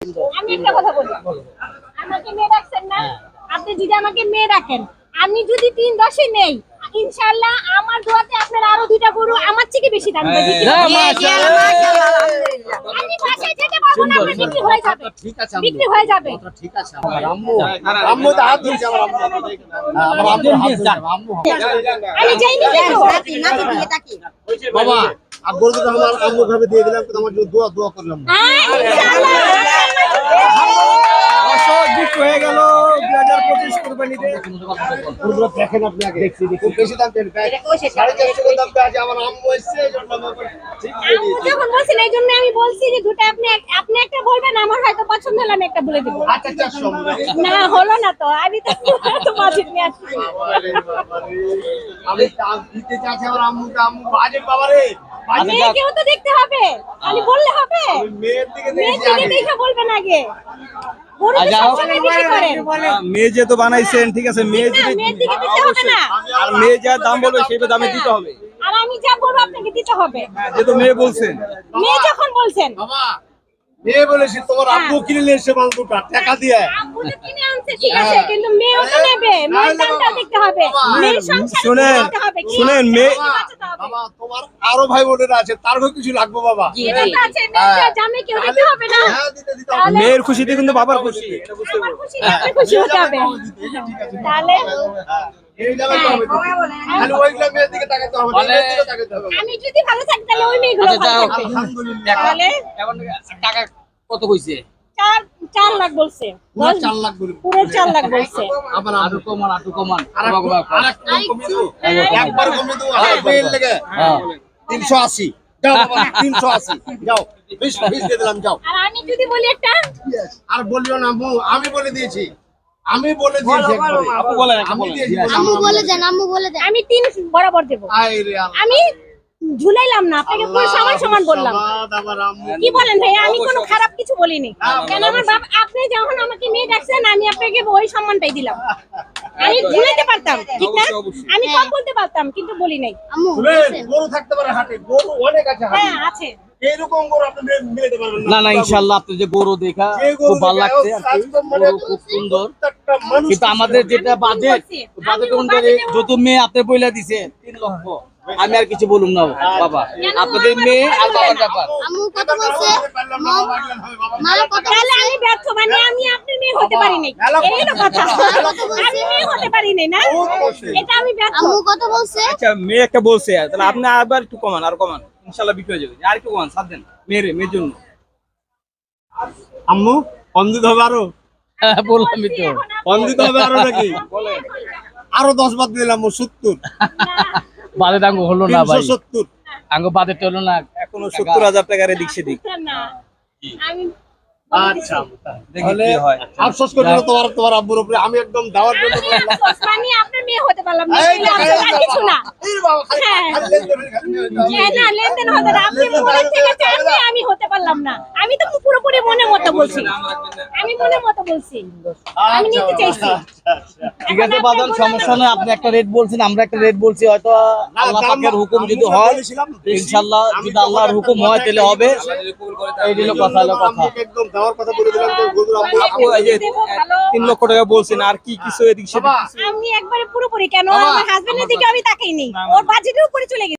আমি একটা কথা বলি, আমাকে মেয়ে ডাকছেন না, আপনি যদি আমাকে মেয়ে ডাকেন, আমি যদি 3-10 নেই, ইনশাআল্লাহ আমার দোয়াতে আপনার আরো 2টা গরু আমার থেকে বেশি দাম পাবে। আমি বাসায় যেতে পারবো না, আপনি বিক্রি হয়ে যাবে। ঠিক আছে, বিক্রি হয়ে যাবে। ঠিক আছে। আমার আম্মু তো হাত ধরেছে, আমার আম্মু হাত ধরেছে, আম্মু। আমি যাইনি কিন্তু নাতি দিয়ে তাকি বাবা আর গরু তো আমার আম্মু ভাবে দিয়ে দিলাম, তো আমার জন্য দোয়া করলাম। ইনশাআল্লাহ হয়ে গেল 2025 কুরবানিতে। পুরো দেখেন আপনি আগে, খুব বেশি দাম দেন, 450 দাম আছে। আমার আম্মু এসেছে এজন্য ঠিক আছে। আম্মু যখন বলছেন এই জন্য আমি বলছি যে দুটো আপনি একটা বলবেন, আমার হয়তো পছন্দ হলো, আমি একটা বলে দেব। আচ্ছা 400 না হলো না তো, আমি তো বাজেট নিয়ে আসছি। আমি দাম দিতে চাচ্ছি আমার আম্মু বাজেট বাবারে। মেয়েকেও তো দেখতে হবে, খালি বললে হবে? মেয়ের দিকে মেয়ের দিকে দেখে বলবেন আগে। গরু তো সবসময় বিক্রি করেন। মেয়ে যে তো বানাইছেন, ঠিক আছে, মেয়ে না, মেয়ের দিকে দিতে হবে না। আর মেয়ে যা দাম বলবে সেই দামে দিতে হবে। আর আমি যা বলবো আপনাকে দিতে হবে। যেহেতু মেয়ে বলছেন, মেয়ে যখন বলছেন, বাবা মেয়ে বলেছি তোমার আব্বু কিনে নিয়ে এসে মাল দুটো টাকা দিয়ে। আব্বু তো কিনে আনছে ঠিক আছে, কিন্তু মেয়েও তো নেবে, মেয়ের দামটা দেখতে হবে, মেয়ের সংসার দেখতে হবে। শুনেন, মেয়ে বাবা তোমার আরো ভাই বোনেরা আছে, তার কিছু লাগবে বাবা। আছে মেয়ের জামে কেউ দিতে হবে না। হ্যাঁ দিতে হবে। মেয়ের খুশিতে কিন্তু বাবার খুশি। আমার খুশি আপনার খুশি হতে হবে। তাহলে এই জায়গায় তো হবে, খালি ওইগুলা মেয়ের দিকে তাকাতে হবে, মেয়ের দিকে তাকাতে হবে। আমি যদি ভালো থাকি তাহলে ওই মেয়েগুলো ভালো থাকবে। আলহামদুলিল্লাহ। তাহলে এখন টাকা কত কইছে? 4 লাখ বলছে, পুরো 4 লাখ করে। পুরো 4 লাখ বলছে। আবার আটু কমান একবার কমে দাও, আর বেল লাগে 380। যাও বাবা 380, যাও 20 দিয়ে দিলাম, যাও। আর আমি যদি বলি একটা, আর বলিও না আম্মু, আমি বলে দিয়েছি একবারে। আপু বলেন, আমি দিয়েছি। আম্মু বলে দেন আমি 3 বরাবর দেব। আয় রে আল্লাহ। আমি ঝুলাইলাম না, আপনাকে পুরো সমান সমান বললাম। আমার আম্মু কি বলেন ভাই, আমি কোনো খারাপ কিছু বলিনি। কেন আমার বাবা, আপনি যখন আমাকে মেয়ে ডাকছেন, আমি আপনাকে ওই সম্মানটাই দিলাম। আমি ঝুলাইতে পারতাম, ঠিক না? আমি কম বলতে পারতাম, কিন্তু বলি নাই। আম্মু শুনেন, গরু থাকতে পারে হাটে, গরু অনেক আছে হাটে। হ্যাঁ আছে। এইরকম গরু আপনি মিলাতে পারবেন না না, ইনশাআল্লাহ আপনি যে গরু দেখা যে গরু খুব ভালো দেখে, লাগছে আর কি। একদম মানে গরু খুব সুন্দর, প্রত্যেকটা মানুষ কিন্তু আমাদের যেটা বাজেট আমি অনুযায়ী যত মেয়ে আপনি বইলা দিছে 3 লক্ষ, আমি আর কিছু বলুম না বাবা। আপনাদের মেয়ে আর বাবার ব্যাপার। আম্মু কত বলছে মা কত তাহলে আমি ব্যর্থ, মানে আমি আপনার মেয়ে হতে পারি নাই, এই হলো কথা। আমি মেয়ে হতে পারি নাই না, এটা আমি ব্যর্থ। আম্মু কত বলছে আচ্ছা মেয়ে একটা বলছে, তাহলে আপনি আবার একটু কমান, আর কমান, ইনশাআল্লাহ বিক্রি হয়ে যাবে। আর একটু কমান, সাথ দেন মেয়ের জন্য। আম্মু কম দিতে হবে আরো, বললামই তো। কম দিতে হবে আরো নাকি? আরো 10 বাদ দিলাম, 70। বাজেট আঙ্গ হলো না ভাই, 370। আঙ্গ বাজেট হলো না এখনো 70,000 টাকার এদিক সেদিক। না আমি আচ্ছা দেখি তাহলে কি হয়। আফসোস করি না তোমার আব্বুর উপরে, আমি একদম দাওয়ার জন্য বললাম। মানে আপনার মেয়ে হতে পারলাম না, এই যে, আর কিছু না। এই বাবা, খালি হ্যাঁ। লেনদেন না লেনদেন হতে না, আপনি মনে থেকে চাইলে আমি হতে পারলাম না। আমি তো পুরোপুরি মনে মতো বলছি, আমি মনে মতো বলছি, আমি নিতে চাইছি। ঠিক আছে বাজান, সমস্যা নয়। আপনি একটা রেট বলছেন, আমরা একটা রেট বলছি, হয়তো আল্লাহ পাকের হুকুম যদি হয়, ইনশাআল্লাহ যদি আল্লাহর হুকুম হয় তাহলে হবে। এই হলো কথা, হলো কথা। একদম দেওয়ার কথা বলে দিলাম তো, গরুর আম্মু আপু এই যে 3 লক্ষ টাকা বলছেন, আর কি কিছু এদিক সেদিক? আমি একবারে পুরোপুরি, কেন আমার হাজবেন্ডের দিকে আমি তাকাইনি, ওর বাজেটের উপরে চলে গেছি।